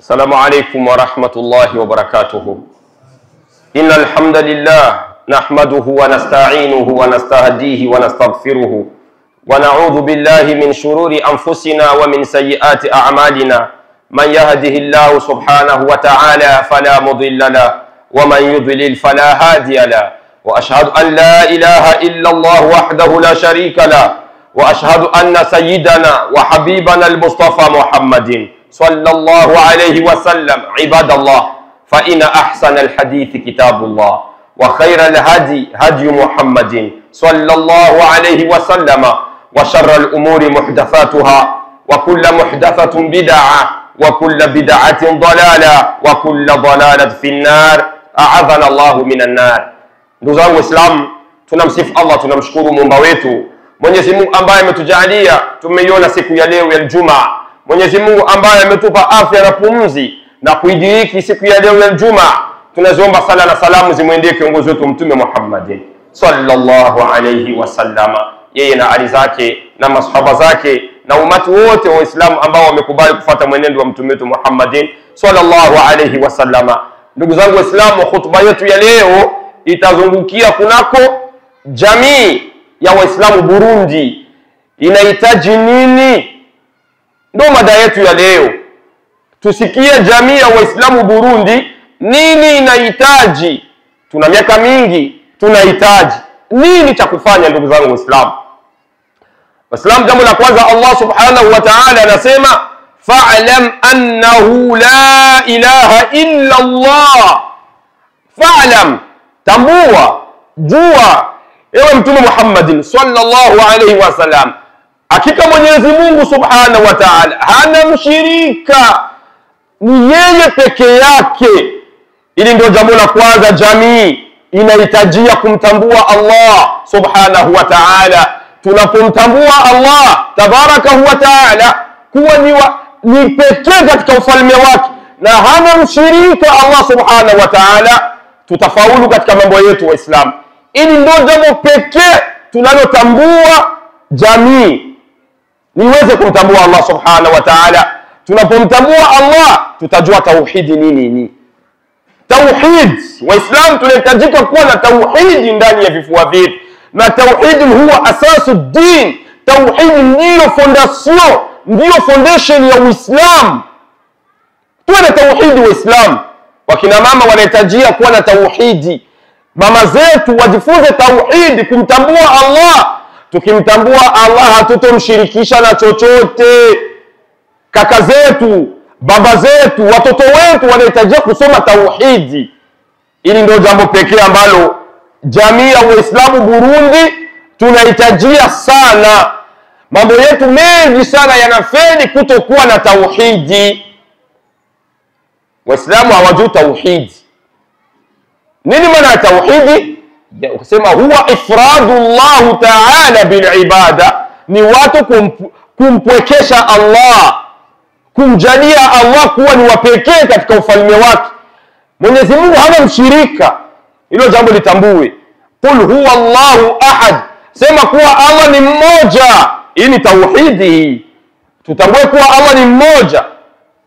السلام عليكم ورحمة الله وبركاته. إن الحمد لله نحمده ونستعينه ونستهديه ونستغفره ونعوذ بالله من شرور أنفسنا ومن سيئات أعمالنا. من يهده الله سبحانه وتعالى فلا مضل له ومن يضلل فلا هادي له. وأشهد أن لا إله إلا الله وحده لا شريك له. وأشهد أن سيدنا وحبيبنا المصطفى محمد صلى الله عليه وسلم عباد الله، فإن أحسن الحديث كتاب الله، وخير الهدي هدي محمد صلى الله عليه وسلم، وشر الأمور محدثاتها، وكل محدثة بدعة، وكل بدعة ضلالة، وكل ضلالة في النار. أعاذنا الله من النار. Ndugu zangu Waislamu, tunamsifu Allah, tunamshukuru Muumba wetu Mwenyezi Mungu ambaye ametujalia tumeiona siku ya leo ya Ijumaa. Mwenyezi Mungu ambaye ametupa afya na pumzi na kuidiriki siku ya leo ya Ijumaa. Tunaziomba sala na salamu zimwendee kiongozi wetu Mtume Muhammad sallallahu alayhi wasallam, yeye na ali zake na masahaba zake na umati wote wa Uislamu ambao wamekubali kufuata mwenendo wa Mtume wetu Muhammad sallallahu alayhi wasallam. Ndugu zangu Waislamu, hutuba yetu ya leo itazungukia kunako jamii ya Waislamu Burundi inahitaji nini? Ndio mada yetu ya leo. Tusikie jamii ya Waislamu Burundi nini inahitaji. Tuna miaka mingi tunahitaji nini cha kufanya. Ndugu zangu Waislamu, jambo la kwanza, Allah subhanahu wa ta'ala anasema fa'lam annahu la ilaha illa Allah. Fa'lam, tambua, jua ewe Mtume Muhammad sallallahu alaihi wasallam, hakika Mwenyezi Mungu subhanahu wa ta'ala hana mshirika, ni yeye peke yake. Ili ndio jambo la kwanza jamii inahitajia kumtambua Allah subhanahu wa ta'ala. Tunapomtambua Allah tabarakahu wa ta'ala kuwa ni pekee katika ufalme wake na hana mshirika Allah subhanahu wa ta'ala, tutafaulu katika mambo yetu Waislamu. Ili ndio jambo pekee tunalotambua jamii niweze kumtambua Allah subhanahu wa ta'ala. Tunapomtambua Allah tutajua tauhidi nini. Tauhid, Waislamu tunahitajika kuwa na tauhidi ndani ya vifua vyetu, na tauhidi huwa asasu din. Tauhidi ndiyo fondation, ndiyo foundation ya Uislamu. Tuwe na tauhidi Waislamu. Wakina mama wanahitajia kuwa na tauhidi. Mama zetu wajifunze tauhidi, kumtambua Allah. Tukimtambua Allah hatutomshirikisha na chochote. Kaka zetu, baba zetu, watoto wetu wanahitajia kusoma tauhidi. Ili ndio jambo pekee ambalo jamii ya Waislamu Burundi tunahitajia sana. Mambo yetu mengi sana yanafeli kutokuwa na tauhidi. Waislamu hawajui tauhidi. Nini maana ya tauhidi? Ukisema huwa ifradullah ta'ala bil ibada, ni watu kumpwekesha Allah, kumjalia Allah kuwa ni wapekee katika ufalme wake. Mwenyezi Mungu hana mshirika. Hilo jambo litambue. Qul huwa Allahu ahad, sema kuwa Allah ni mmoja. Hii ni tauhidi. Tutambue kuwa Allah ni mmoja,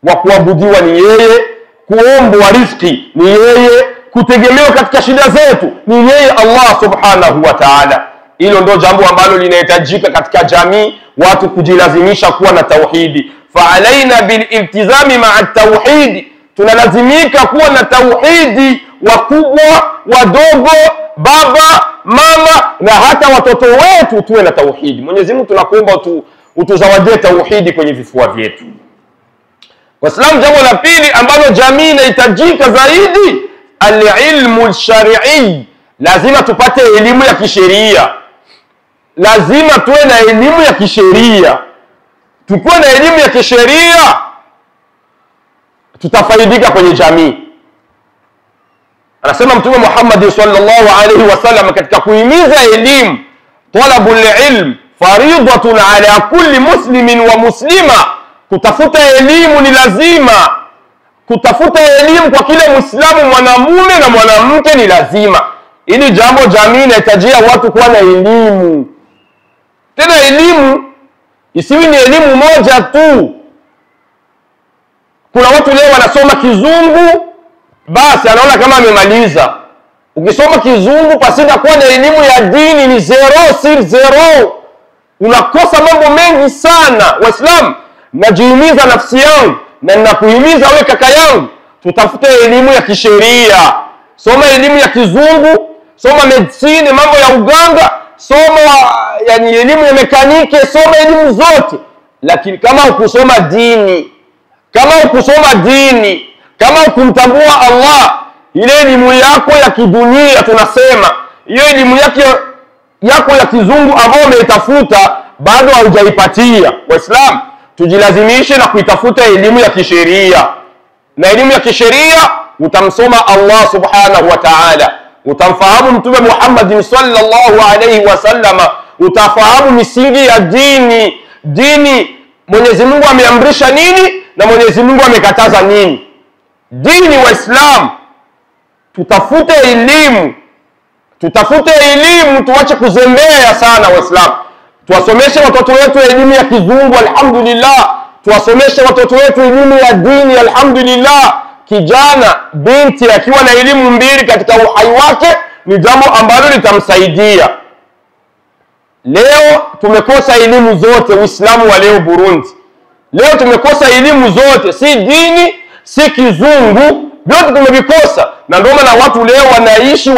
wa kuabudiwa ni yeye, kuombwa riziki ni yeye, kutegemewa katika shida zetu ni yeye Allah subhanahu wa ta'ala. Hilo ndio jambo ambalo linahitajika katika jamii, watu kujilazimisha kuwa na tauhidi. Fa'alaina bil iltizami ma'a tauhidi, tunalazimika kuwa na tauhidi. Wakubwa, wadogo, baba, mama na hata watoto wetu tuwe na tauhidi. Mwenyezi Mungu tunakuomba utuzawadie tauhidi kwenye vifua vyetu. Waislamu, jambo la pili ambalo jamii inahitajika zaidi, al-ilmu al-shar'i. Lazima tupate elimu ya kisheria. Lazima tuwe na elimu ya kisheria. Tukiwa na elimu ya kisheria tutafaidika kwenye jamii. Anasema Mtume Muhammad sallallahu alaihi wasallam katika kuhimiza elimu, talabul ilm fariidatun ala kulli muslimin wa muslima. Kutafuta elimu ni lazima. Kutafuta elimu kwa kila Muislamu, mwanamume na mwanamke, ni lazima. Ili jambo jamii inahitajia watu kuwa na elimu. Tena elimu isiwi ni elimu moja tu. Kuna watu leo wanasoma kizungu basi anaona kama amemaliza. Ukisoma kizungu pasina kuwa na elimu ya dini ni zero. Unakosa mambo mengi sana. Waislamu, najihimiza nafsi yangu na ninakuhimiza wewe kaka yangu, tutafute elimu ya kisheria. Soma elimu ya kizungu, soma medicine, mambo ya uganga, soma yani elimu ya mekanike, soma elimu zote. Lakini kama ukusoma dini, kama ukumtambua Allah, ile elimu yako ya kidunia tunasema, hiyo elimu yako ya kizungu ambayo umeitafuta bado haujaipatia. Waislamu, tujilazimishe na kuitafuta elimu ya kisheria. Na elimu ya kisheria utamsoma Allah subhanahu wa ta'ala, utamfahamu Mtume Muhammad sallallahu alayhi wasallam, utafahamu misingi ya dini Mwenyezi Mungu ameamrisha nini na Mwenyezi Mungu amekataza nini. Dini, Waislamu, tutafute elimu, tuache kuzembea sana. Waislamu, tuwasomeshe watoto wetu elimu ya kizungu, alhamdulillah. Tuwasomeshe watoto wetu elimu ya dini, alhamdulillah. Kijana, binti akiwa na elimu mbili katika uhai wake ni jambo ambalo litamsaidia. Leo tumekosa elimu zote. Uislamu wa leo Burundi, leo tumekosa elimu zote, si dini si kizungu, vyote tumevikosa. Na ndio maana watu leo wanaishi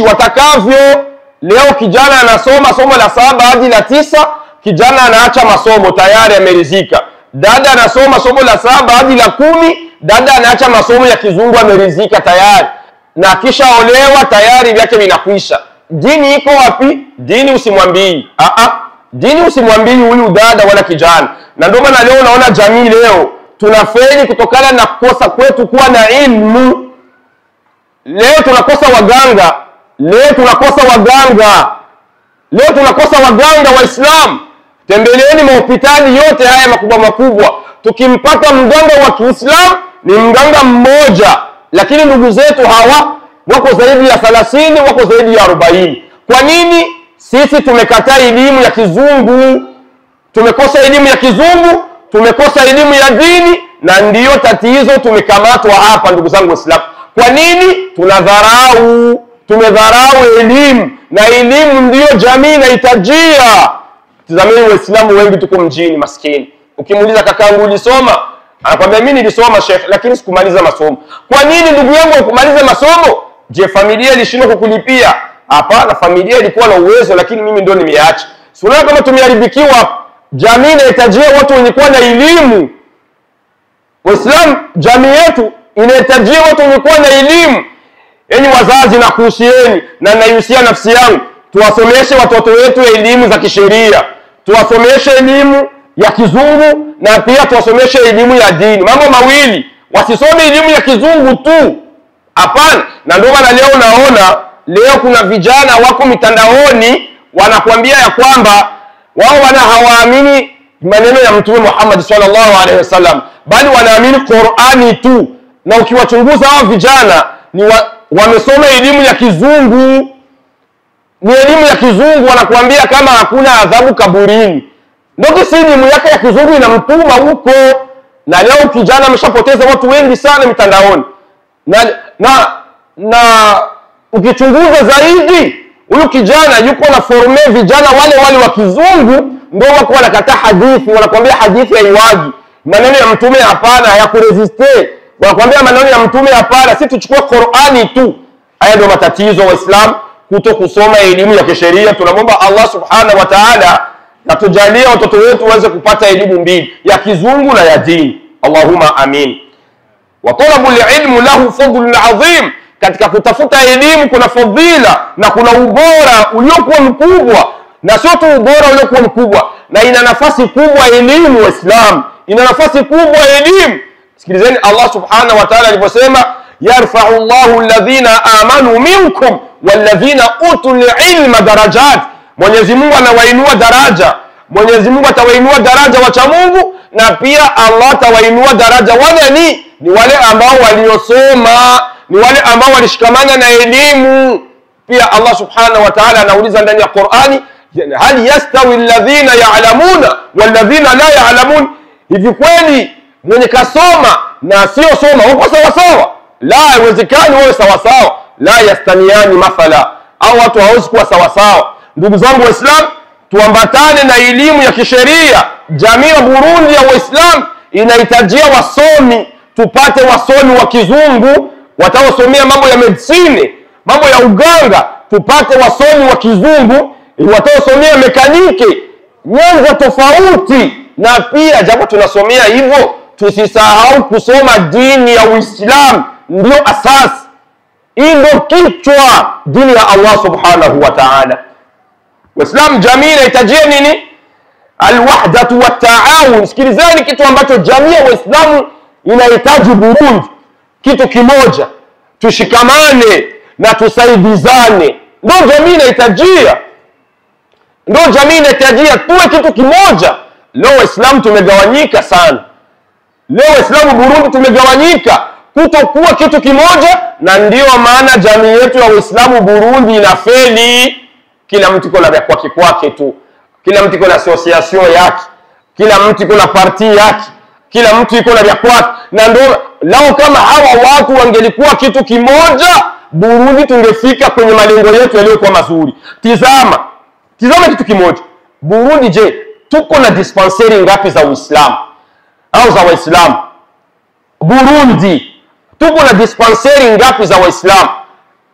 watakavyo. Leo kijana anasoma somo la 7 hadi la 9, kijana anaacha masomo tayari amerizika. Dada anasoma somo la 7 hadi la 10, dada anaacha masomo ya kizungu amerizika tayari. Na kisha olewa tayari vyake vinakwisha. Dini iko wapi? Dini usimwambii. Dini usimwambii huyu dada wala kijana. Na ndio maana leo unaona jamii leo tunafeli kutokana na kosa kwetu kuwa na ilmu. Leo tunakosa waganga. Leo tunakosa waganga. Waislamu, tembeleeni mahospitali yote haya makubwa. Tukimpata mganga wa Kiislamu ni mganga mmoja, lakini ndugu zetu hawa wako zaidi ya 30, wako zaidi ya 40. Kwa nini? Sisi tumekataa elimu ya kizungu. Tumekosa elimu ya kizungu, tumekosa elimu ya dini, na ndiyo tatizo tumekamatwa hapa, ndugu zangu Waislamu. Kwa nini? Tumedharau elimu, na elimu ndiyo jamii inahitajia. Tazameni Waislamu wengi tuko mjini maskini. Ukimuuliza kakangu ulisoma, anakuambia mimi nilisoma Sheikh, lakini sikumaliza masomo. Kwa nini ndugu yangu hukumaliza masomo? Je, familia ilishindwa kukulipia? Hapana, familia ilikuwa na uwezo, lakini mimi ndio nimeacha. Sio kama tumeharibikiwa. Jamii inahitajia watu wenye kuwa na elimu. Waislamu, jamii yetu inahitajia watu wenye kuwa na elimu. Enyi wazazi, na kuhusieni na naihusia nafsi yangu, tuwasomeshe watoto wetu elimu za kisheria. Tuwasomeshe elimu ya kizungu na pia tuwasomeshe elimu ya dini. Mambo mawili. Wasisome elimu ya kizungu tu. Hapana. Na ndio maana leo unaona kuna vijana wako mitandaoni wanakuambia ya kwamba wao hawaamini maneno ya Mtume Muhammad sallallahu alaihi wasallam, bali wanaamini Qur'ani tu. Na ukiwachunguza hao vijana wamesoma elimu ya kizungu. Ni elimu ya kizungu, wanakuambia kama hakuna adhabu kaburini. Ndio si elimu yake ya kizungu inamtuma huko. Na leo kijana ameshapoteza watu wengi sana mitandaoni. Na ukichunguza zaidi, huyu kijana yuko na forme vijana wale wa kizungu, ndio wako wanakataa hadithi. Wanakuambia hadithi haiwagi, maneno ya Mtume hapana, hayakuresiste. Wanakuambia maneno ya Mtume hapana, sisi tuchukue Qur'ani tu. Haya ndio matatizo Waislamu, kuto kusoma elimu ya kisheria. Tunamwomba Allah subhanahu wa ta'ala na tujalie watoto wetu waweze kupata elimu mbili, ya kizungu na ya dini. Allahumma amin. Wa talabul ilmu lahu fadlun adhim. Katika kutafuta elimu kuna fadhila na kuna ubora uliokuwa mkubwa, na sio tu ubora uliokuwa mkubwa, na ina nafasi kubwa elimu. Waislamu, ina nafasi kubwa elimu. Sikilizeni Allah subhanahu wa ta'ala aliposema, yarfa'u Allahu alladhina amanu minkum walladhina utul ilma darajat. Mwenyezi Mungu anawainua daraja. Mwenyezi Mungu atawainua daraja wacha Mungu, na pia Allah atawainua daraja wale ni wale ambao waliosoma, ni wale ambao walishikamana na elimu. Pia Allah subhanahu wa ta'ala anauliza ndani ya Qur'ani, hal yastawi alladhina ya'lamuna walladhina la ya'lamun? Hivi kweli mwenye kasoma na sio soma wako sawa sawa? La, haiwezekani wawe sawa sawa. La yastaniani mathala, au watu hawezi kuwa sawa sawa. Ndugu zangu Waislamu, tuambatane na elimu ya kisheria. Jamii ya Burundi ya Waislamu inahitajia wasomi, tupate wasomi wa kizungu wataosomea mambo ya medicine, mambo ya uganga. Tupate wasomi wa kizungu wataosomea mekaniki, nyanja tofauti. Na pia japo tunasomea hivyo, tusisahau kusoma dini ya Uislamu, ndio asasi. Hii ndio kichwa dini ya Allah subhanahu wa ta'ala. Waislamu, jamii inahitajia nini? Alwahdatu wa ta'awun. Sikilizeni kitu ambacho jamii ya Waislamu inahitaji Burundi, kitu kimoja. Tushikamane na tusaidizane. Ndio jamii inahitajia. Ndio jamii inahitajia tuwe kitu kimoja. Leo Waislamu tumegawanyika sana. Leo Waislamu Burundi tumegawanyika kutokuwa kitu kimoja, na ndio maana jamii yetu ya Waislamu Burundi inafeli. Kila mtu iko na kwake tu. Kila mtu iko na association yake. Kila mtu iko na parti yake. Kila mtu iko na vya kwake. Na ndio lao kama hawa watu wangelikuwa kitu kimoja, Burundi tungefika kwenye malengo yetu yaliyokuwa mazuri. Tizama kitu kimoja. Burundi, je, tuko na dispensary ngapi za Uislamu au za Waislamu? Burundi tuko na dispensary ngapi za Waislamu?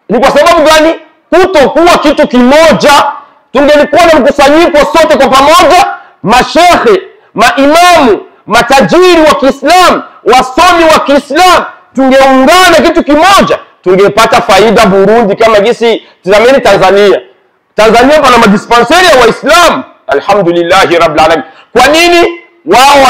Ni kwa sababu gani? Kutokuwa kitu kimoja, tungelikuwa na mkusanyiko sote kwa pamoja, mashehe, maimamu, matajiri wa Kiislamu, wasomi wa Kiislamu, tungeungana kitu kimoja, tungepata faida Burundi kama gisi. Tazameni Tanzania pana madispensary ya Waislamu, alhamdulillahi rabbil alamin. Kwa nini? Wao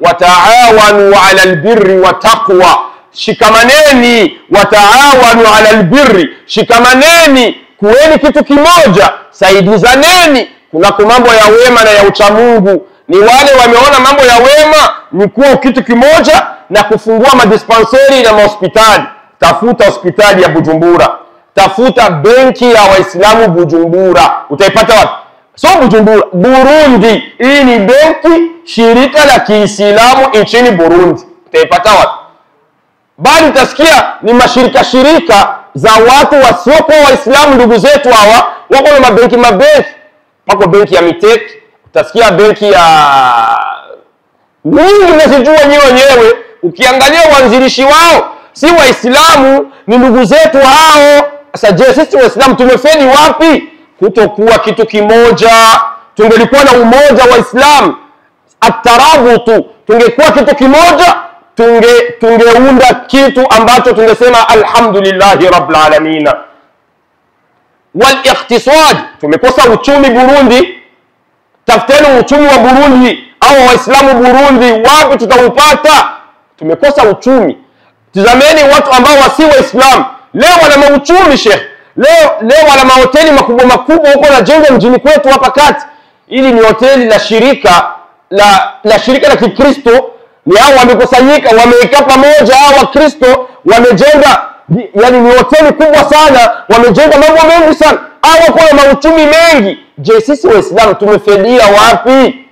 wataawanu ala albirri wa taqwa. Shikamaneni, wataawanu ala albirri, shikamaneni, kuweni kitu kimoja, saidizaneni kunako mambo ya wema na ya uchamungu. Ni wale wameona mambo ya wema ni kuwa kitu kimoja na kufungua madispensary na mahospitali. Tafuta hospitali ya Bujumbura, tafuta benki ya Waislamu Bujumbura, utaipata wapi? So Bujumbura, Burundi, hii ni benki, shirika la Kiislamu nchini Burundi, utaipata wapi? Bali utasikia ni mashirika za watu wasiokuwa Waislamu. Ndugu zetu hawa wako na mabenki. Pako benki ya Miteki, utasikia benki ya nyingi mnazijua nyewe wenyewe. Ukiangalia uanzilishi wao si Waislamu, ni ndugu zetu hao. Sasa je, sisi Waislamu tumefeli wapi? Kutokuwa kitu kimoja. Tungelikuwa na umoja wa Islam, atarabutu, tungekuwa kitu kimoja, tungeunda kitu ambacho tungesema alhamdulillahi rabbil alamin. Wal iqtisad, tumekosa uchumi Burundi. Tafuteni uchumi wa Burundi au Waislamu Burundi, wapi tutaupata? Tumekosa uchumi. Tazameni watu ambao wasi Waislamu leo wana mauchumi Sheikh. Leo wana mahoteli makubwa huko na jengo mjini kwetu hapa kati. Ili ni hoteli la shirika la Kikristo. Ni hao wamekusanyika, wameweka pamoja hao Wakristo, wamejenga, yani ni hoteli kubwa sana, wamejenga mambo mengi sana. Hao wako na mauchumi mengi. Je, sisi Waislamu tumefelia wapi?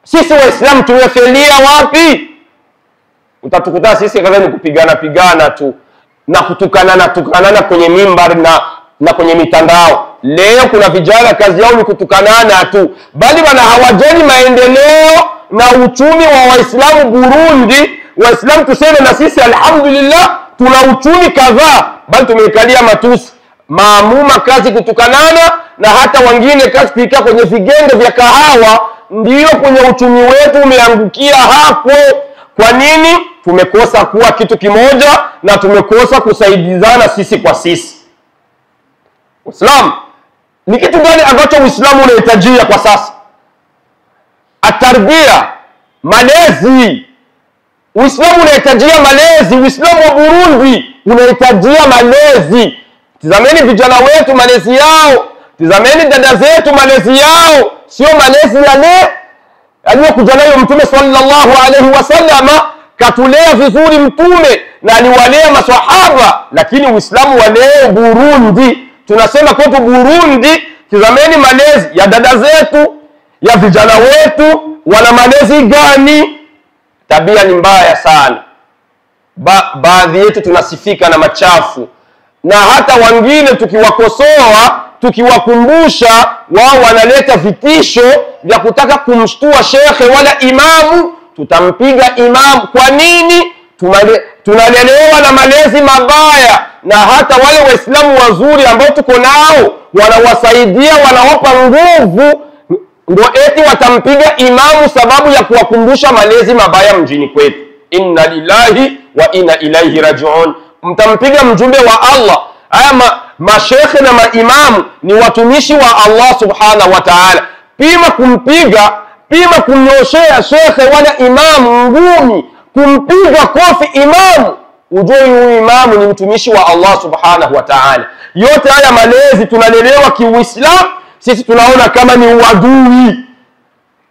Sisi Waislamu tumefelia wapi? Utatukuta sisi kaza ni kupigana tu na kutukanana kwenye mimbar na kwenye mitandao. Leo kuna vijana kazi yao ni kutukanana tu, bali hawajali maendeleo na uchumi wa Waislamu Burundi. Waislamu tuseme na sisi alhamdulillah tuna uchumi kadhaa, bali tumeikalia matusi. Maamuma kazi kutukanana, na hata wengine kazi kuikaa kwenye vigenge vya kahawa. Ndio kwenye uchumi wetu umeangukia hapo. Kwa nini? Tumekosa kuwa kitu kimoja na tumekosa kusaidizana sisi kwa sisi. Uislamu ni kitu gani ambacho Uislamu unahitajia kwa sasa? Atarbia, malezi. Uislamu unahitajia malezi. Uislamu wa Burundi unahitajia malezi. Tizameni vijana wetu malezi yao. Tizameni dada zetu malezi yao. Sio malezi yale aliyokuja nayo Mtume sallallahu alaihi wasallam. Katulea vizuri Mtume na aliwalea maswahaba. Lakini Uislamu wa leo Burundi, tunasema kwetu Burundi, tizameni malezi ya dada zetu, ya vijana wetu, wana malezi gani? Tabia ni mbaya sana. Baadhi yetu tunasifika na machafu, na hata wengine tukiwakosoa, tukiwakumbusha, wao wanaleta vitisho vya kutaka kumshtua shekhe wala imamu. Tutampiga imamu. Kwa nini? Tunalelewa na malezi mabaya, na hata wale waislamu wazuri ambao tuko nao wanawasaidia, wanawapa nguvu, ndio eti watampiga imamu sababu ya kuwakumbusha malezi mabaya mjini kwetu. Inna lillahi wa inna ilaihi rajiun. Mtampiga mjumbe wa Allah. Haya mashekhe na maimamu ni watumishi wa Allah subhanahu wa ta'ala. Pima kumpiga, pima kumnyoshea shekhe wala imamu ngumi, kumpiga kofi imamu, ujue huyu imamu ni mtumishi wa Allah subhanahu wa ta'ala. Yote haya malezi tunalelewa kiuislamu, sisi tunaona kama ni uadui.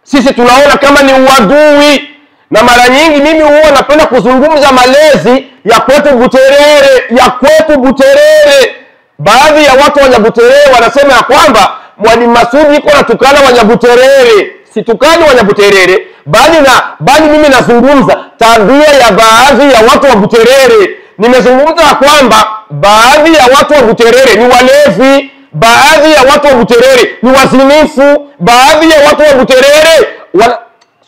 Sisi tunaona kama ni uadui. Na mara nyingi mimi huwa napenda kuzungumza malezi ya kwetu Buterere, ya kwetu Buterere. Baadhi ya watu wa Buterere wanasema ya kwamba Mwalimu Masudi yuko anatukana wa Buterere. Situkani wa Buterere, bali mimi nazungumza tabia ya baadhi ya watu wa Buterere. Nimezungumza kwamba baadhi ya watu wa Buterere ni walevi, baadhi ya watu wa Buterere ni wazinifu, baadhi ya watu wa Buterere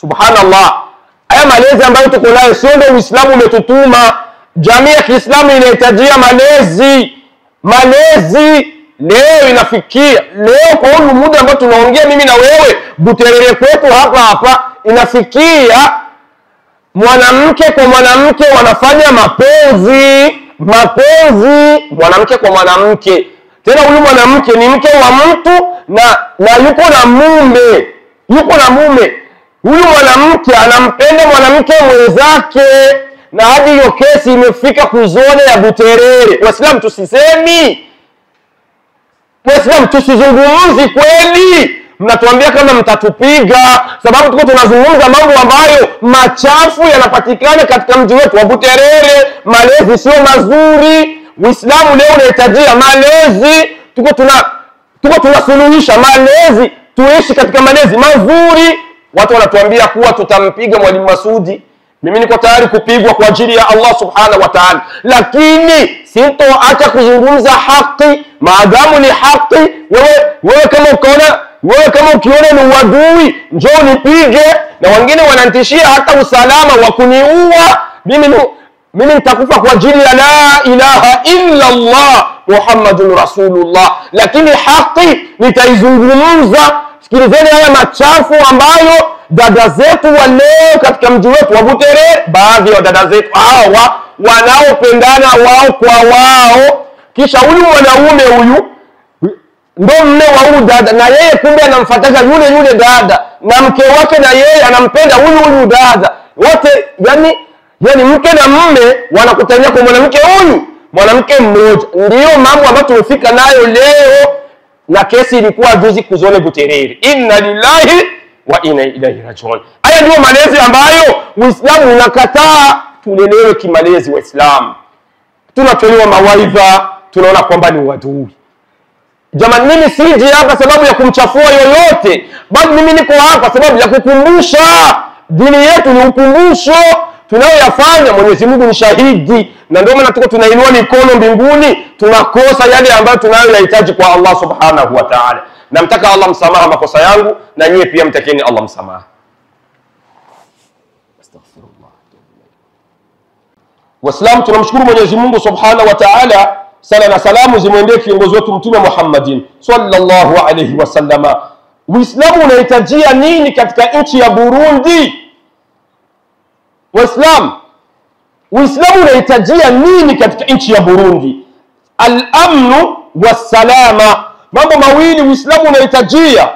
subhanallah. Haya malezi ambayo tuko nayo sio ndio Uislamu umetutuma. Jamii ya Kiislamu inahitajia malezi. Malezi leo inafikia, leo kwa huu muda ambao tunaongea mimi na wewe, Buterere kwetu hapa inafikia mwanamke kwa mwanamke wanafanya mapenzi, mwanamke kwa mwanamke. Tena huyu mwanamke ni mke wa mtu na yuko na mume. Huyu mwanamke anampenda mwanamke mwenzake, na hadi hiyo kesi imefika kuzone ya Buterere. Waislamu tusisemi, Waislamu tusizungumzi kweli. Mnatuambia kama mtatupiga sababu tuko tunazungumza mambo ambayo machafu yanapatikana katika mji wetu wa Buterere. Malezi sio mazuri. Uislamu leo unahitajia malezi. Tuko tunasuluhisha malezi, tuishi katika malezi mazuri. Watu wanatuambia kuwa tutampiga Mwalimu Masudi. Mimi niko tayari kupigwa kwa ajili ya Allah subhanahu wa ta'ala, lakini sitoacha kuzungumza haki maadamu ni haki. Wewe kama ukiona ni uadui, njoo nipige. Na wengine wanantishia hata usalama wa kuniua. Mimi nitakufa kwa ajili ya la ilaha illa Allah Muhammadun Rasulullah, lakini haki nitaizungumza. Sikilizeni haya machafu ambayo dada zetu wa leo katika mji wetu wa Buterere, baadhi ya dada zetu hawa wanaopendana wao kwa wao, kisha huyu mwanaume huyu ndo mme wa huyu dada, na yeye kumbe anamfuataga yule dada, na mke wake na yeye anampenda huyu dada. Wote yani mke na mume wanakutania kwa mwanamke mmoja. Ndio mambo ambayo tumefika nayo leo, na kesi ilikuwa juzi kuzone Buterere. Inna lillahi wa inna ilaihi rajiun. Haya ndio malezi ambayo Uislamu unakataa. Tulelewe kimalezi Waislamu. Tunatolewa mawaidha, tunaona kwamba ni uadui. Jamani, mimi siji hapa sababu ya kumchafua yoyote, bali mimi niko hapa sababu ya kukumbusha. Dini yetu ni ukumbusho. Tunayoyafanya Mwenyezi Mungu ni shahidi, na ndio maana tuko tunainua mikono mbinguni, tunakosa yale ambayo tunayohitaji kwa Allah subhanahu wa ta'ala. Namtaka Allah msamaha makosa yangu, na nyie pia mtakeni Allah msamaha. Astaghfirullah. Waislamu, tunamshukuru Mwenyezi Mungu subhanahu wa ta'ala. Sala na salamu zimwendee kiongozi wetu Mtume Muhammadin sallallahu alayhi wasallama. Uislamu unahitajia nini katika nchi ya Burundi? Uislamu unahitajia nini katika nchi ya Burundi? Al-amnu was-salama. Mambo mawili Uislamu unahitajia.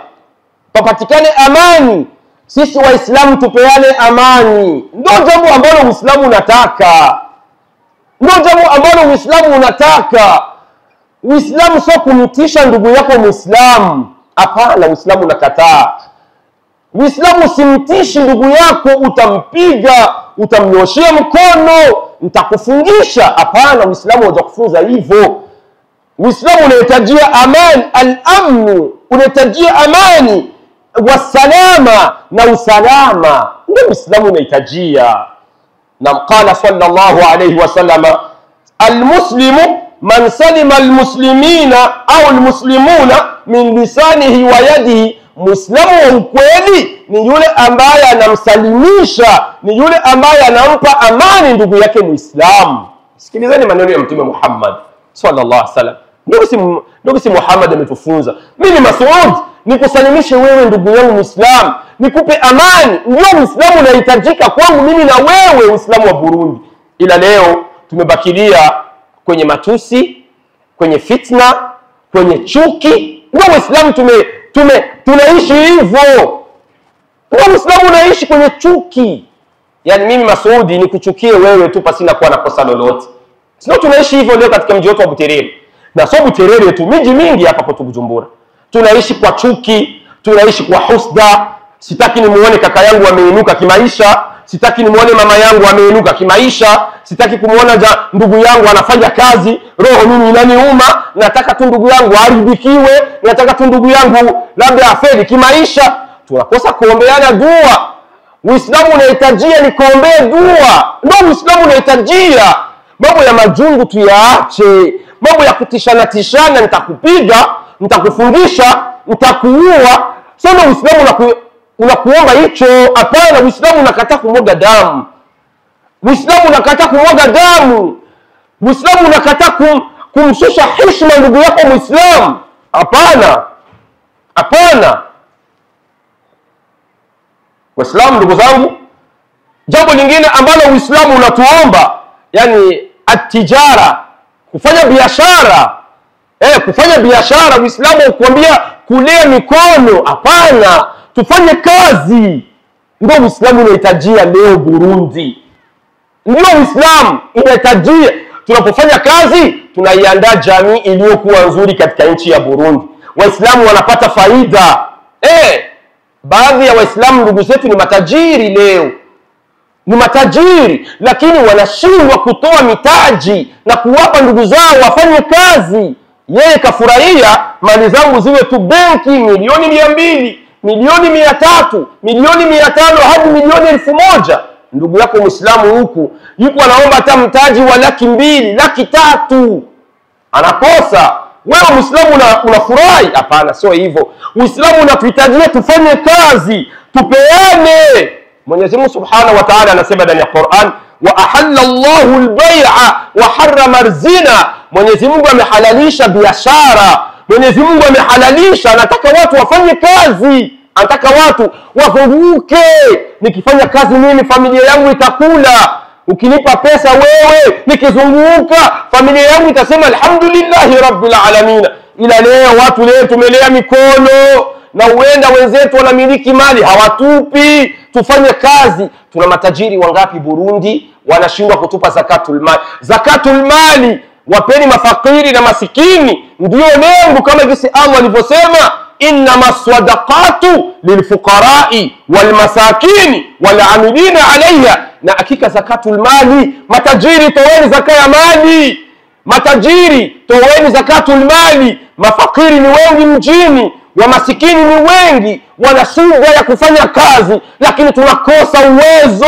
Papatikane amani. Sisi Waislamu tupeane amani. Ndio jambo ambalo Uislamu unataka. Uislamu sio kumtisha ndugu yako Muislamu. Hapana, Uislamu unakataa. Uislamu simtishi ndugu yako, utampiga, utamnyoshia mkono, nitakufungisha. Hapana, Uislamu hajakufunza hivyo. Uislamu unahitajia amani, al-amnu, unahitajia amani. wasalama, na usalama ndio Uislamu unahitajia. Na qala sallallahu alayhi wasallam, almuslimu man salima almuslimina au almuslimuna min lisanihi wa yadihi. Muislamu wa ukweli ni yule ambaye anamsalimisha, ni yule ambaye anampa amani ndugu yake Muislamu. Sikilizeni maneno ya Mtume Muhammad sallallahu alaihi wasallam. Ndugu si Muhammad ametufunza, mimi Mas'ud nikusalimishe wewe ndugu yangu Muislamu, nikupe amani. Ndio Uislamu unahitajika kwangu mimi na wewe, Uislamu wa Burundi. Ila leo tumebakilia kwenye matusi, kwenye fitna, kwenye chuki. Ndio Uislamu tunaishi hivyo. Ndio Uislamu unaishi kwenye chuki. Yaani mimi Masudi nikuchukie wewe tu pasina kuwa na kosa lolote. Sio tunaishi hivyo leo katika mji wetu wa Buterere. Na sio Buterere tu, miji mingi hapa kwa Bujumbura. Tunaishi kwa chuki, tunaishi kwa husda. Sitaki nimuone kaka yangu ameinuka kimaisha, sitaki nimuone mama yangu ameinuka kimaisha, sitaki kumuona ndugu yangu anafanya kazi, roho mimi inaniuma, nataka tu ndugu yangu aharibikiwe, nataka tu ndugu yangu labda afeli kimaisha. Tunakosa kuombeana dua. Uislamu unahitajia ni kuombea dua. Ndio Uislamu unahitajia. Mambo ya majungu tuyaache. Mambo ya kutishana, nitakupiga, nitakufungisha, nitakuua. Sio Uislamu unakuomba hicho. Hapana, Uislamu unakataa kumwaga damu. Uislamu unakataa kumwaga damu. Uislamu unakataa kumshusha heshima ndugu yako Muislamu. Hapana. Hapana. Waislamu ndugu zangu, jambo lingine ambalo Uislamu unatuomba, yani atijara, kufanya biashara. Kufanya biashara, Uislamu ukwambia kulea mikono. Hapana, tufanye kazi. Ndio Uislamu unahitajia leo Burundi. Ndio Uislamu unahitajia. Tunapofanya kazi, tunaiandaa jamii iliyokuwa nzuri katika nchi ya Burundi. Waislamu wanapata faida. Baadhi ya Waislamu ndugu zetu ni matajiri leo. Ni matajiri, lakini wanashindwa kutoa mitaji na kuwapa ndugu zao wafanye kazi. Yeye kafurahia mali zangu ziwe tu benki, milioni 200, milioni 300, milioni 500 hadi milioni 1000. Ndugu yako Muislamu huku yuko anaomba hata mtaji wa 200,000, 300,000. Anakosa. Wewe Muislamu unafurahi? Hapana, sio hivyo. Uislamu unatuhitajia tufanye kazi, tupeane. Mwenyezi Mungu Subhanahu wa Ta'ala anasema ndani ya Qur'an, wa ahalla Allahu al-bay'a wa harrama ar-zina. Mwenyezi Mungu amehalalisha biashara. Mwenyezi Mungu amehalalisha, anataka watu wafanye kazi. Anataka watu wafunguke. Nikifanya kazi mimi familia yangu itakula. Ukinipa pesa wewe, nikizunguka familia yangu itasema alhamdulillahi rabbil alamin. Ila leo watu leo tumelea mikono, na huenda wenzetu wanamiliki mali hawatupi. Tufanye kazi. Tuna matajiri wangapi Burundi wanashindwa kutupa zakatul mali? Zakatul mali wapeni mafakiri na masikini. Ndio lengo kama jinsi Allah alivyosema, innamas sadaqatu lilfuqara'i walmasakini wal'amilina 'alayha. Na hakika zakatul mali, matajiri toweni zaka ya mali. Matajiri toweni zakatul mali. Mafakiri ni wengi mjini, wa masikini ni wengi, wana shida ya kufanya kazi, lakini tunakosa uwezo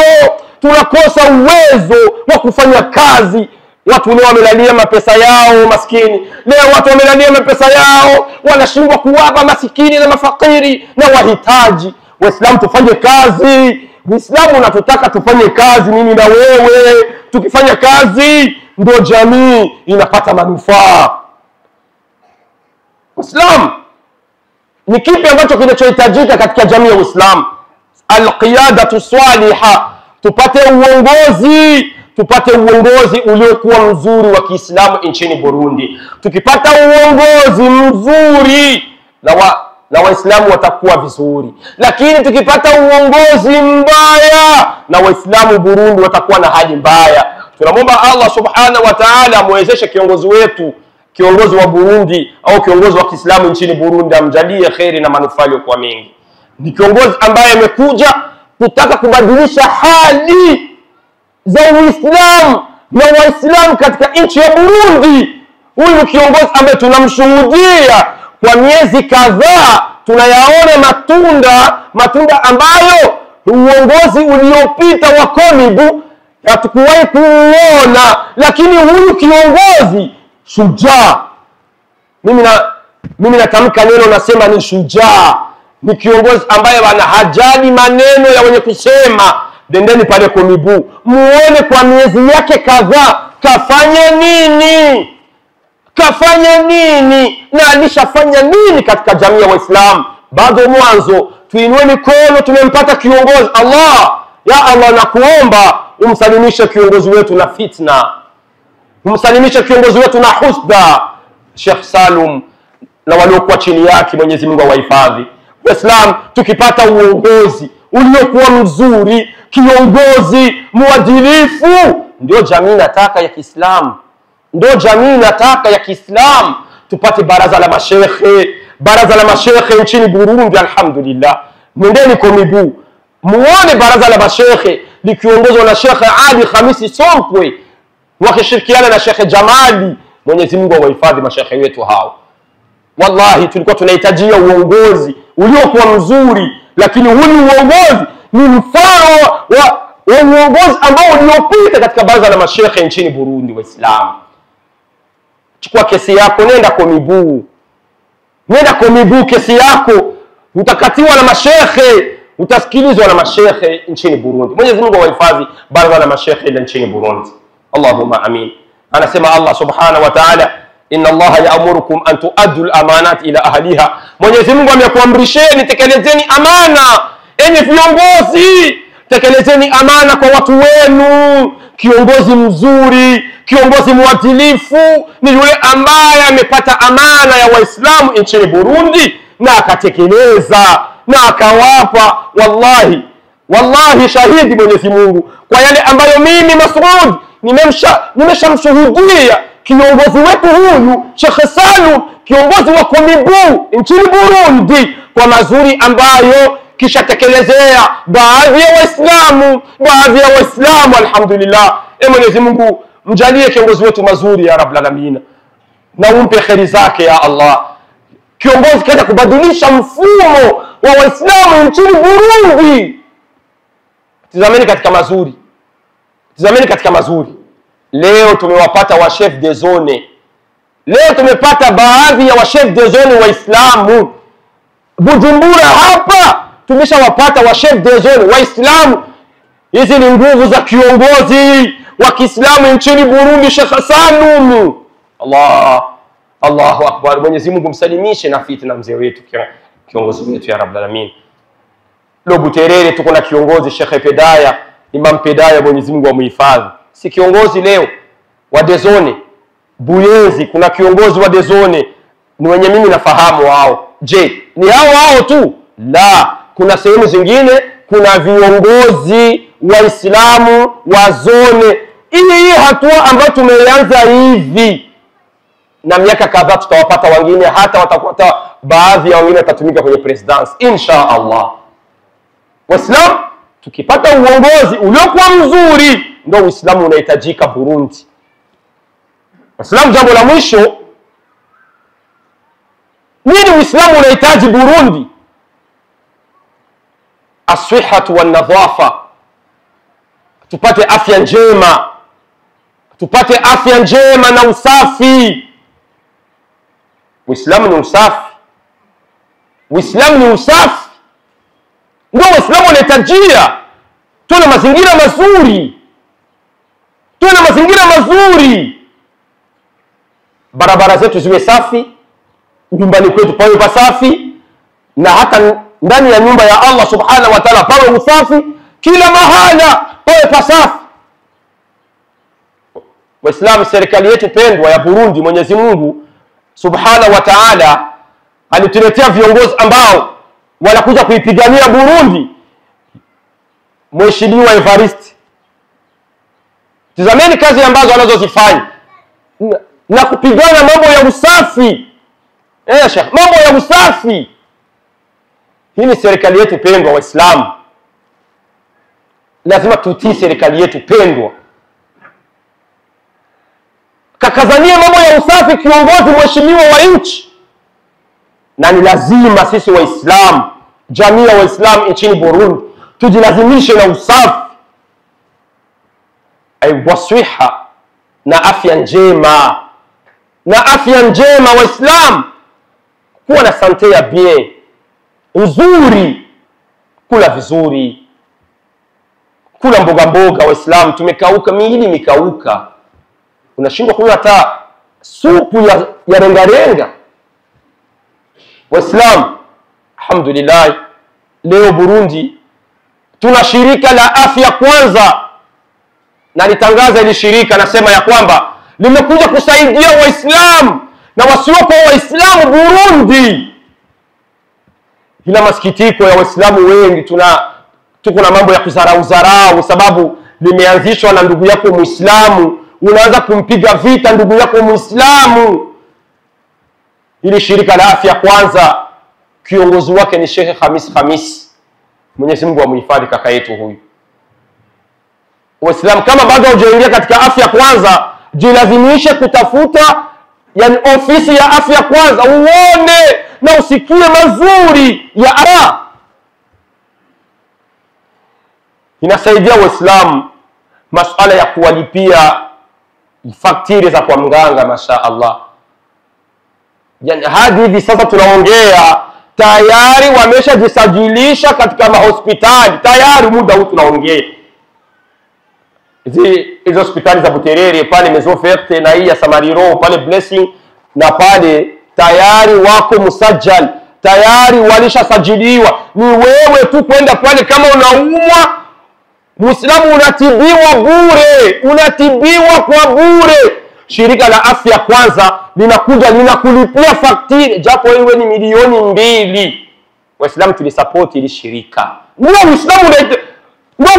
wa kufanya kazi. Watu leo wamelalia mapesa yao maskini. Leo watu wamelalia mapesa yao, wanashindwa kuwapa masikini na mafakiri na wahitaji. Waislamu tufanye kazi. Uislamu unatutaka tufanye kazi mimi na wewe. Tukifanya kazi ndio jamii inapata manufaa. Uislamu ni kipi ambacho kinachohitajika katika jamii ya Uislamu? Al-qiyadatu salihah. Tupate uongozi uliokuwa mzuri wa Kiislamu nchini Burundi. Tukipata uongozi mzuri na Waislamu watakuwa vizuri. Lakini tukipata uongozi mbaya na Waislamu Burundi watakuwa na hali mbaya. Tunamwomba Allah Subhanahu wa Ta'ala amwezeshe kiongozi wetu, kiongozi wa Burundi au kiongozi wa Kiislamu nchini Burundi, amjalie kheri na manufaa kwa mengi. Ni kiongozi ambaye amekuja kutaka kubadilisha hali za Uislamu na Waislamu katika nchi ya Burundi. Huyu kiongozi ambaye tunamshuhudia kwa miezi kadhaa, tunayaona matunda ambayo uongozi uliopita wa Komibu hatukuwahi kuona. Lakini huyu kiongozi shujaa, mimi natamka neno, nasema ni shujaa, ni kiongozi ambaye hajali maneno ya wenye kusema. Dendeni pale Komibu muone kwa miezi yake kadhaa kafanya nini na alishafanya nini katika jamii ya Waislamu. Bado mwanzo, tuinue mikono, tumempata kiongozi. Ya Allah, nakuomba umsalimishe kiongozi wetu na fitna, umsalimishe kiongozi wetu na husda, Sheikh Salum na waliokuwa chini yake. Mwenyezi Mungu awahifadhi. Waislamu, tukipata uongozi uliokuwa mzuri, kiongozi mwadilifu, ndio jamii nataka ya Kiislamu, ndio jamii nataka ya Kiislamu. Tupate baraza la mashekhe nchini Burundi. Alhamdulillah, nendeni Komibu muone baraza la mashekhe likiongozwa na Sheikh Ali Khamisi Sompwe wakishirikiana na Sheikh Jamali. Mwenyezi Mungu awahifadhi mashekhe wetu hao. Wallahi tulikuwa tunahitajia uongozi uliokuwa mzuri, lakini huu uongozi ni mfano wa uongozi ambao uliopita katika baraza la mashekhe nchini Burundi. Waislamu, chukua kesi yako, nenda Komibu, kesi yako utakatiwa na mashekhe, utasikilizwa na mashekhe nchini Burundi. Mwenyezi Mungu awahifadhi baraza la mashekhe ile nchini Burundi. Allahumma amin. Anasema Allah subhanahu wa ta'ala, inna Allaha ya'murukum an tu'addu al-amanat ila ahliha. Mwenyezi Mungu amekuamrisheni tekelezeni amana. Enyi viongozi, tekelezeni amana kwa watu wenu. Kiongozi mzuri, kiongozi mwadilifu ni yule ambaye amepata amana ya Waislamu nchini Burundi na akatekeleza na akawapa. Wallahi shahidi Mwenyezi Mungu kwa yale ambayo mimi Mas'ud nimeshamshuhudia kiongozi wetu huyu Sheikh Salum, kiongozi wa Komibu nchini Burundi, kwa mazuri ambayo kisha tekelezea baadhi ya Waislamu. Alhamdulillah. Mwenyezi Mungu mjalie kiongozi wetu mazuri ya Rabbul Alamin, na umpe kheri zake ya Allah. Kiongozi kaenda kubadilisha mfumo wa Waislamu nchini Burundi. Tizameni katika mazuri. Leo tumewapata wa chef de zone. Leo tumepata baadhi ya wa chef de zone Waislamu. Bujumbura hapa tumeshawapata wa chef de zone Waislamu. Hizi ni nguvu za kiongozi wa Kiislamu nchini Burundi, Sheikh Salum. Allahu Akbar. Mwenyezi Mungu msalimishe na fitna mzee wetu, kiongozi wetu ya Rabbul Alamin. Lobu Terere tuko na kiongozi Sheikh Pedaya, Imam Pedaya, Mwenyezi Mungu amhifadhi. Si kiongozi leo wa Dezone Buyenzi, kuna kiongozi wa Dezone ni wenye mimi nafahamu wao. Je, ni hao tu? La, kuna sehemu zingine kuna viongozi Waislamu wa zone. Hii hatua ambayo tumeanza hivi, na miaka kadhaa tutawapata wengine, hata watakuta baadhi ya wengine watatumika kwenye presidency insha Allah. Waislamu, tukipata uongozi uliokuwa mzuri, ndio Uislamu unahitajika Burundi. Waislamu, jambo la mwisho, nini Uislamu unahitaji Burundi? As-sihhatu wan-nadhafa. Tupate afya njema na usafi. Uislamu ni usafi. Ndio Uislamu unahitajia. Tuwe na mazingira mazuri. Barabara zetu ziwe safi, nyumbani kwetu pawe pasafi, na hata ndani ya nyumba ya Allah subhanahu wa ta'ala pawe usafi, kila mahala pawe pasafi. Waislamu, serikali yetu pendwa ya Burundi, Mwenyezi Mungu subhanahu wa ta'ala alituletea viongozi ambao wanakuja kuipigania Burundi. Mheshimiwa Evariste, tazameni kazi ambazo wanazozifanya na kupigana mambo ya usafi. Sheikh, mambo ya usafi. Hii ni serikali yetu pendwa. Waislamu, lazima tutii serikali yetu pendwa. Kakazania mambo ya usafi kiongozi mheshimiwa wa nchi. na ni lazima sisi Waislamu, jamii ya Waislamu nchini Burundi, tujilazimishe na usafi, waswiha, na afya njema. Na afya njema Waislamu, kuwa na sante ya bien nzuri, kula vizuri, kula mboga mboga. Waislamu tumekauka, miili mikauka, unashindwa kunywa hata supu ya rengarenga. Waislamu, alhamdulillah, leo Burundi tuna shirika la afya kwanza, na nitangaza ili shirika, nasema ya kwamba limekuja kusaidia Waislamu na wasiokuwa Waislamu Burundi. Ila masikitiko ya Waislamu wengi, tuko na mambo ya kuzarau, sababu limeanzishwa na ndugu yako Muislamu, unaanza kumpiga vita ndugu yako Muislamu. Ili shirika la afya kwanza, kiongozi wake ni Sheikh Khamis. Mwenyezi Mungu amhifadhi kaka yetu huyu. Waislamu, kama bado hujaingia katika afya kwanza, jilazimishe kutafuta ofisi ya afya kwanza, uone na usikie mazuri ya ara. Inasaidia Waislamu masuala ya kuwalipia faktiri za kwa mganga, masha Allah. Hadi hivi sasa tunaongea, tayari wameshajisajilisha katika mahospitali, tayari muda huu tunaongea. Hizo hospitali za Buterere pale Maison Verte na hii ya Samariro pale Blessing na pale, tayari wako musajjal, tayari walishasajiliwa. Ni wewe tu kwenda pale, kama unaumwa Muislamu unatibiwa bure, unatibiwa kwa bure. Shirika la afya kwanza linakuja linakulipia faktiri, japo iwe ni milioni 2. Waislamu tulisupport ili shirika. Ndio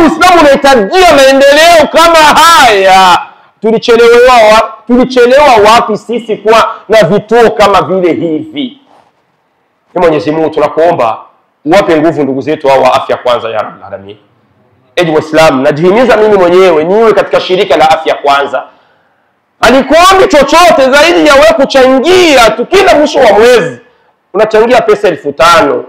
Uislamu unahitajia maendeleo kama haya. Tulichelewa wapi sisi kuwa na vituo kama vile hivi? Ni Mwenyezi Mungu tunakuomba uwape nguvu ndugu zetu hao wa afya kwanza ya Rabbul Alamin. Eji Waislamu, najihimiza mimi mwenyewe niwe katika shirika la afya kwanza. Alikuombi chochote zaidi ya wewe kuchangia tu, kila mwisho wa mwezi unachangia pesa 5,000.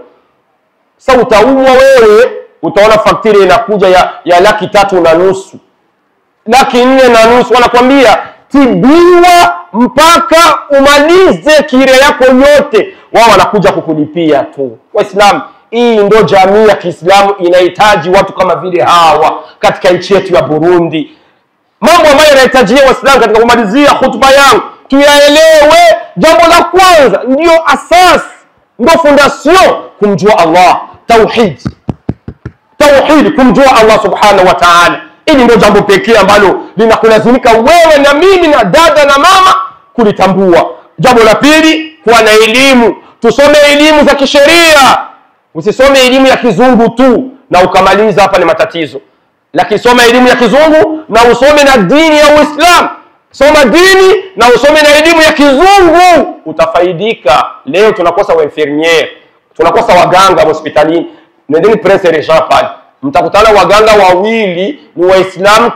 Sasa utaumwa wewe, utaona faktiri inakuja ya 3,500, 4,500. Wanakwambia tibiwa mpaka umalize kire yako yote, wao wanakuja kukulipia tu. Waislamu, hii ndio jamii ya Kiislamu inahitaji watu kama vile hawa katika nchi yetu ya Burundi. Mambo ambayo yanahitajia Waislamu katika kumalizia hutuba yangu tuyaelewe. Jambo la kwanza, ndio asasi, ndio fondation, kumjua Allah, tauhid, kumjua Allah subhanahu wa ta'ala. Hili ndio jambo pekee ambalo linakulazimika wewe na mimi na dada na mama kulitambua. Jambo la pili, kuwa na elimu. Tusome elimu za kisheria, usisome elimu ya kizungu tu na ukamaliza hapa, ni matatizo. Lakini soma elimu ya kizungu na usome na dini ya Uislamu. Soma dini na usome na elimu ya kizungu, utafaidika. Leo tunakosa wainfirmiere, tunakosa waganga hospitalini. Nendeni Prince Regent pale, mtakutana waganga wawili ni Waislamu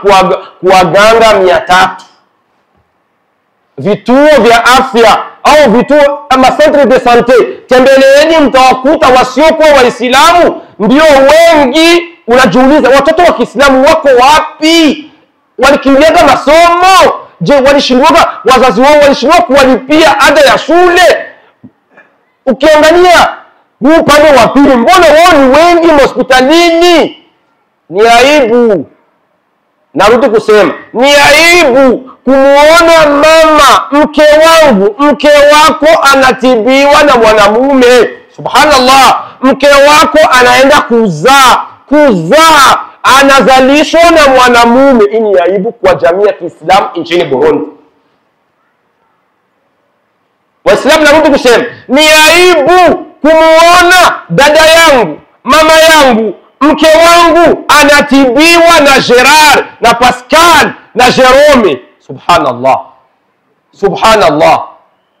kuwaganga 300. Vituo vya afya au vituo ama centre de santé, tembeleeni, mtawakuta wasiokuwa Waislamu ndio wengi. Unajiuliza, watoto wa Kiislamu wako wapi? Walikimbiaga masomo? Je, walishindwa, wazazi wao walishindwa kuwalipia ada ya shule? Ukiangalia huu pande wa pili, mbona wao ni wengi hospitalini? Ni aibu. Narudi kusema, ni aibu kumuona mama, mke wako anatibiwa na mwanamume. Subhanallah, mke wako anaenda kuzaa, anazalishwa na mwanamume. Hii ni aibu kwa jamii ya Kiislamu nchini Burundi. Waislamu, narudi kusema, ni aibu kumuona dada yangu, mama yangu, mke wangu anatibiwa na Gerard na Pascal na Jerome. Subhanallah,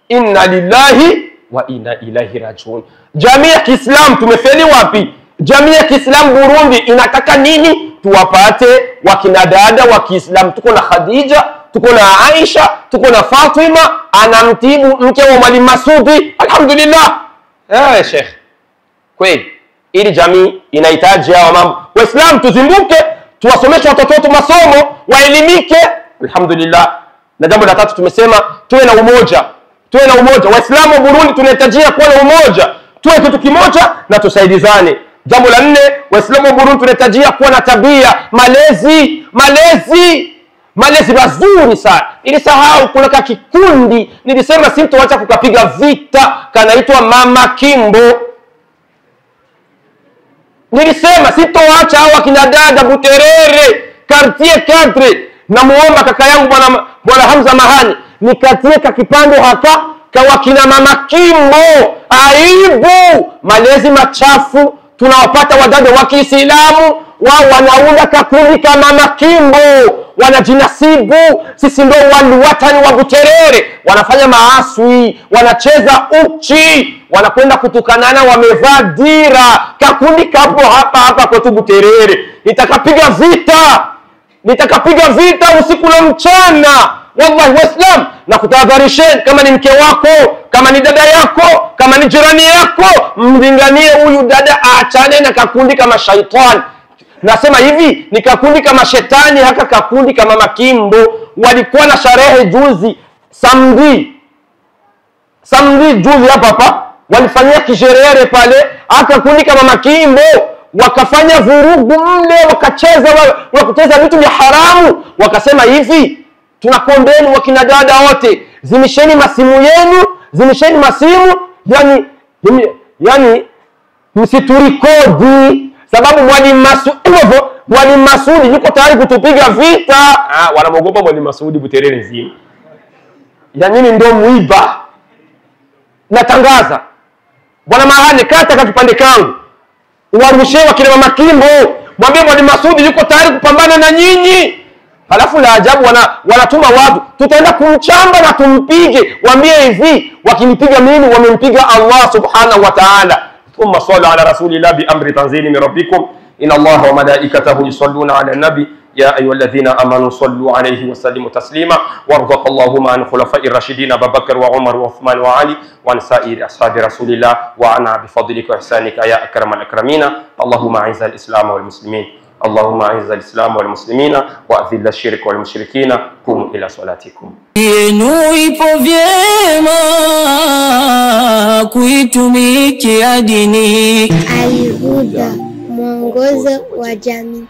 inna lillahi wa inna ilaihi rajiun. Jamii ya Kiislamu tumefeli wapi? Jamii ya Kiislamu Burundi inataka nini? Tuwapate wakina dada wa Kiislamu. Tuko na Khadija, tuko na Aisha, tuko na Fatima, anamtibu mke wa Mwalimu Masudi. Alhamdulillah. Sheikh, kweli ili jamii inahitaji hawa mambo. Waislamu tuzimbuke, tuwasomeshe watoto wetu masomo, waelimike. Alhamdulillah. Na jambo la tatu tumesema tuwe na umoja. Tuwe na umoja. Waislamu wa Burundi tunahitajia kuwa na umoja. Tuwe kitu kimoja na tusaidizane. Jambo la 4, Waislamu wa Burundi tunahitajia kuwa na tabia, malezi mazuri sana. Nilisahau kuna kikundi, nilisema sintoacha kukapiga vita, kanaitwa Mama Kimbo. Nilisema sintoacha hawa kina dada Buterere, Quartier Cadre. Namuomba kaka yangu bwana Hamza Mahani, nikatie kakipando haka kwa kina Mama Kimbo. Aibu, malezi machafu tunawapata wadada wa Kiislamu, wao wanaunda kakundi kama Mama Kimbo, wanajinasibu sisi ndio watani wa Buterere, wanafanya maaswi, wanacheza uchi, wanakwenda kutukanana, wamevaa dira. Kakundi kapo hapa kwetu Buterere. Nitakapiga vita usiku na mchana. Wallahi Waislamu, na kutahadharisheni, kama ni mke wako, kama ni dada yako, kama ni jirani yako, mlinganie huyu dada aachane na kakundi kama shaitani. Nasema hivi, ni kakundi kama shetani, haka kakundi kama Mama Kimbo. Walikuwa na sherehe juzi, samedi juzi hapa walifanyia kisherehe pale, haka kundi kama Mama Kimbo wakafanya vurugu mle, wakacheza vitu vya haramu. Wakasema hivi, tunakuombeeni wakina dada wote, zimisheni masimu yenu, zimisheni masimu, yani msiturikodi, sababu Mwalimu Masudi yuko tayari kutupiga vita. Wanamogopa Mwalimu Masudi Buterere nzima. Ya nini ndio muiba? Natangaza, Bwana Mahane, kata kipande kangu, uwarushe wakina Mama Kimbo, mwambie Mwalimu Masudi yuko tayari kupambana na nyinyi. Halafu la ajabu wanatuma watu, tutaenda kumchamba na tumpige. Waambie hivi, wakinipiga mimi wamempiga Allah subhanahu wa ta'ala. Thumma sallu ala rasulillah bi amri tanzili min rabbikum inna Allaha wa malaikatahu yusalluna ala nabi ya ayyuhalladhina amanu sallu alayhi wa sallimu taslima warḍaq Allahumma an khulafa'ir rashidin Abu Bakr wa Umar wa Uthman wa Ali wa an sa'iri ashabi rasulillah wa ana bi fadlika wa ihsanika ya akramal akramina. Allahumma a'izz al-islam wal muslimin, اللهم اعز الاسلام والمسلمين واذل الشرك والمشركين. قوموا الى صلاتكم. Yenu ipo vyema kuitumikia dini. Al-Huda, mwongozo wa jamii.